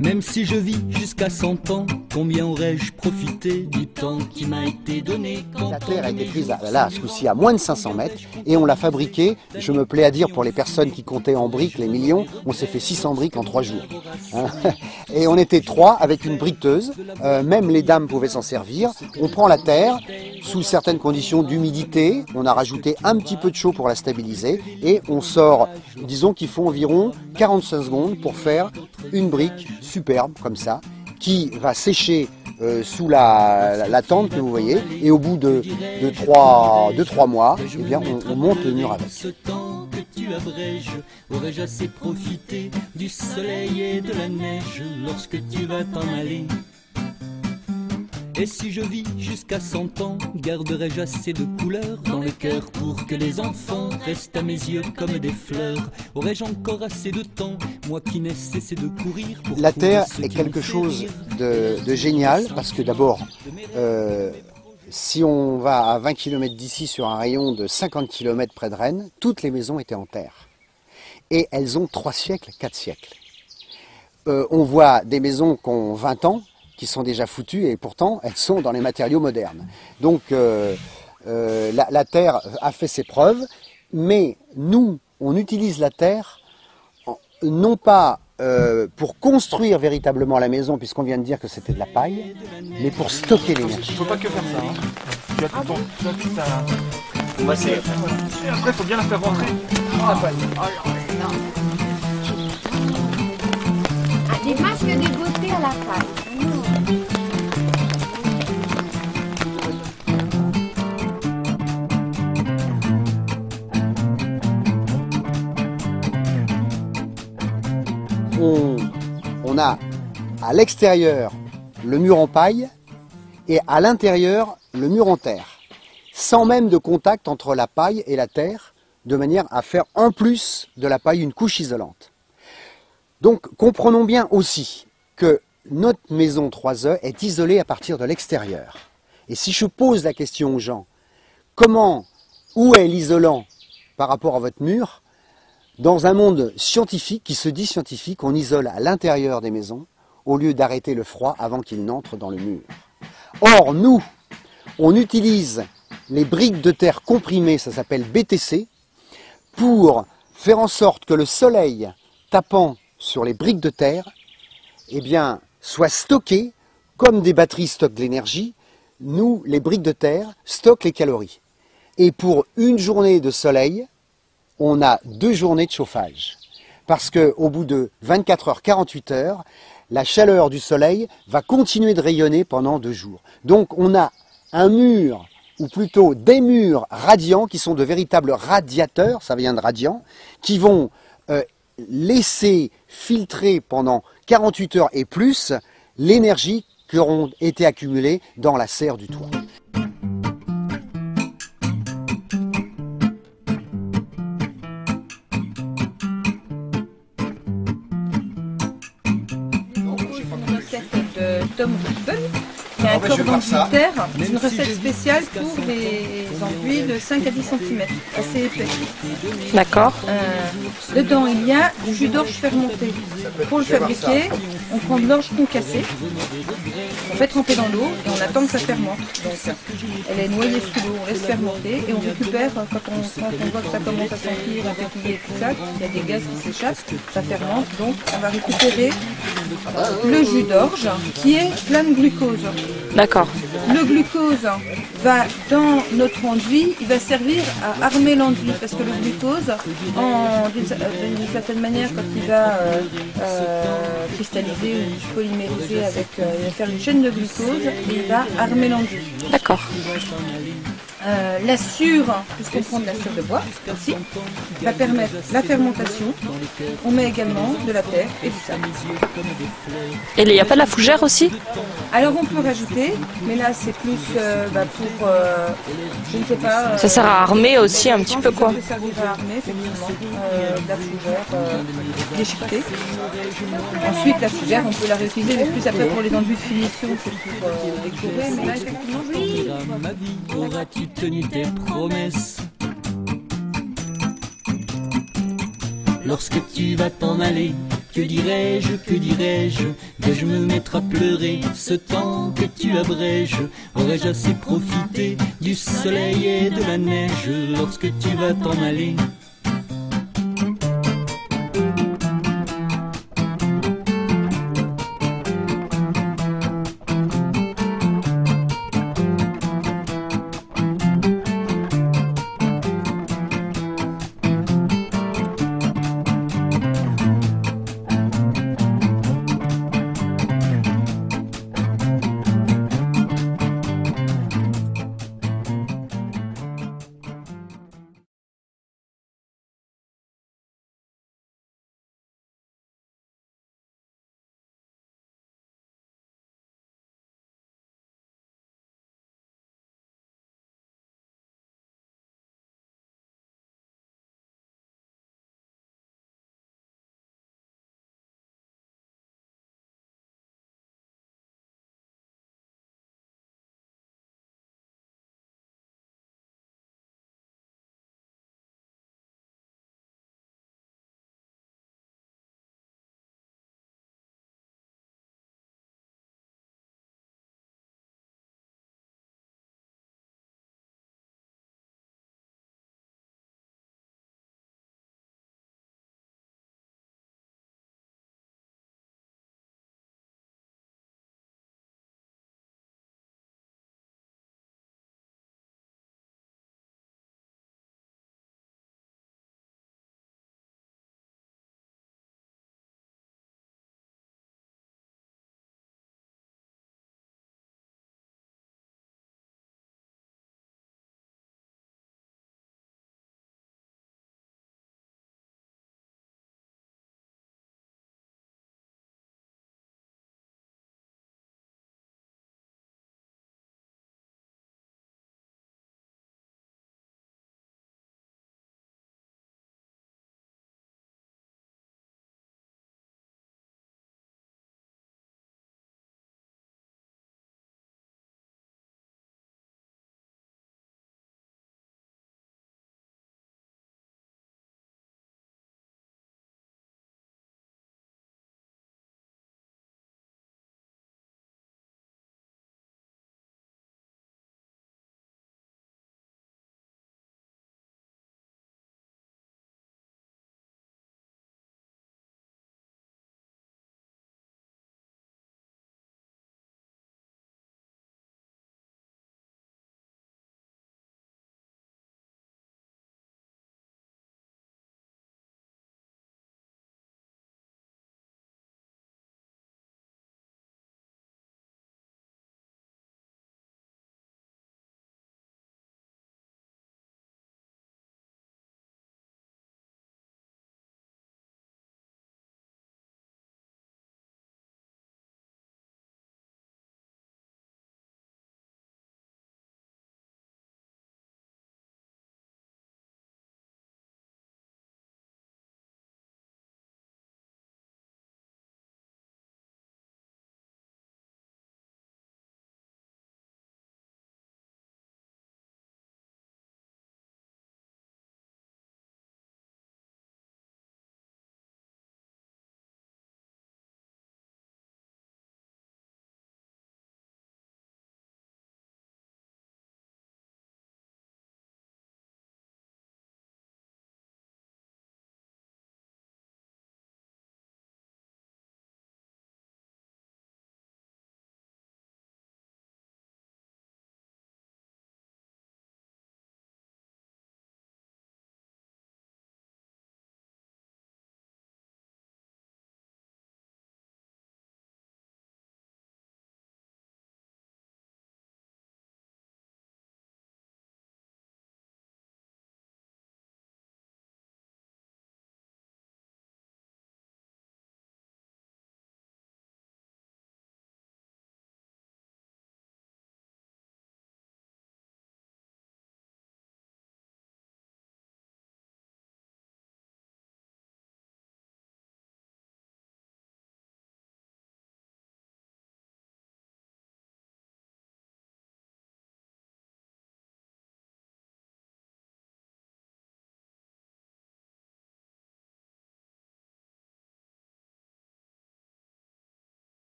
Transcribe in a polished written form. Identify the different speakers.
Speaker 1: Même si je vis jusqu'à 100 ans, combien aurais-je profité du temps qui m'a été donné quand
Speaker 2: La terre a été prise là, ce coup-ci, à moins de 500 mètres et on l'a fabriquée, je me plais à dire pour les personnes qui comptaient en briques, les millions, on s'est fait 600 briques en 3 jours. Hein. Et on était 3 avec une briqueteuse, même les dames pouvaient s'en servir. On prend la terre sous certaines conditions d'humidité, on a rajouté un petit peu de chaud pour la stabiliser et on sort, disons qu'il faut environ 45 secondes pour faire une brique superbe comme ça, qui va sécher sous la tente que vous voyez, et au bout de 3 mois, eh bien, on monte le mur avec.
Speaker 1: ce temps que tu abrèges, aurais-je assez profité du soleil et de la neige lorsque tu vas t'en aller? Et si je vis jusqu'à 100 ans, garderai-je assez de couleurs dans le cœur pour que les enfants restent à mes yeux comme des fleurs? Aurais-je encore assez de temps, moi qui n'ai cessé de courir pour
Speaker 2: La terre est quelque chose de génial, parce que d'abord, si on va à 20 km d'ici sur un rayon de 50 km près de Rennes, toutes les maisons étaient en terre. Et elles ont 3 siècles, 4 siècles. On voit des maisons qui ont 20 ans, qui sont déjà foutues, et pourtant elles sont dans les matériaux modernes. Donc la terre a fait ses preuves, mais nous, on utilise la terre non pas pour construire véritablement la maison, puisqu'on vient de dire que c'était de la paille, mais pour stocker l'énergie.
Speaker 3: Il ne faut pas que faire ça. Hein. Tu as tout ton, tu as tout ta... On va essayer. Et après, il faut bien la faire rentrer.
Speaker 4: Des masques de beauté à la paille.
Speaker 2: On a à l'extérieur le mur en paille et à l'intérieur le mur en terre, sans même de contact entre la paille et la terre, de manière à faire en plus de la paille une couche isolante. Donc comprenons bien aussi que notre maison 3E est isolée à partir de l'extérieur. Et si je pose la question aux gens, où est l'isolant par rapport à votre mur? Dans un monde scientifique, qui se dit scientifique, on isole à l'intérieur des maisons au lieu d'arrêter le froid avant qu'il n'entre dans le mur. Or, nous, on utilise les briques de terre comprimées, ça s'appelle BTC, pour faire en sorte que le soleil tapant sur les briques de terre, eh bien, soit stocké, comme des batteries stockent de l'énergie, nous, les briques de terre, stockent les calories. Et pour une journée de soleil, on a 2 journées de chauffage. Parce qu'au bout de 24 heures, 48 heures, la chaleur du soleil va continuer de rayonner pendant 2 jours. Donc on a un mur, ou plutôt des murs radiants, qui sont de véritables radiateurs, ça vient de radiant, qui vont laisser filtrer pendant 48 heures et plus l'énergie qui auront été accumulées dans la serre du toit.
Speaker 5: Tom Rippel, qui a un cordon de terre, une recette spéciale pour des enduits de 5 à 10 cm, assez épais.
Speaker 6: D'accord.
Speaker 5: Dedans, il y a du jus d'orge fermenté. Pour le fabriquer, on prend de l'orge concassée, on fait tremper dans l'eau et on attend que ça fermente. Donc, elle est noyée sous l'eau, on laisse fermenter et on récupère, quand on voit que ça commence à sentir, à pétiller et tout ça, il y a des gaz qui s'échappent, ça fermente, donc on va récupérer le jus d'orge qui est plein de glucose.
Speaker 6: D'accord.
Speaker 5: Le glucose va dans notre enduit, il va servir à armer l'enduit parce que le glucose, d'une certaine manière, quand il va cristalliser ou polymériser, il va faire une chaîne de glucose et il va armer l'enduit.
Speaker 6: D'accord.
Speaker 5: La sûre, puisqu'on prend de la sûre de bois aussi, va permettre la fermentation. On met également de la terre et du sable.
Speaker 6: Et il n'y a pas de la fougère aussi?
Speaker 5: Alors on peut rajouter, mais là c'est plus pour, je ne sais pas...
Speaker 6: ça sert à armer aussi un petit peu quoi.
Speaker 5: Ça peut servir à armer, effectivement, de la fougère déchiquetée. Ensuite la fougère, on peut la réutiliser, mais plus après pour les enduits de finition, c'est pour décorer. Mais là effectivement, oui.
Speaker 1: Ma vie, auras-tu tenu tes promesses? Lorsque tu vas t'en aller, Que dirais-je, vais-je me mettre à pleurer? Ce temps que tu abrèges, aurais-je assez profité du soleil et de la neige lorsque tu vas t'en aller?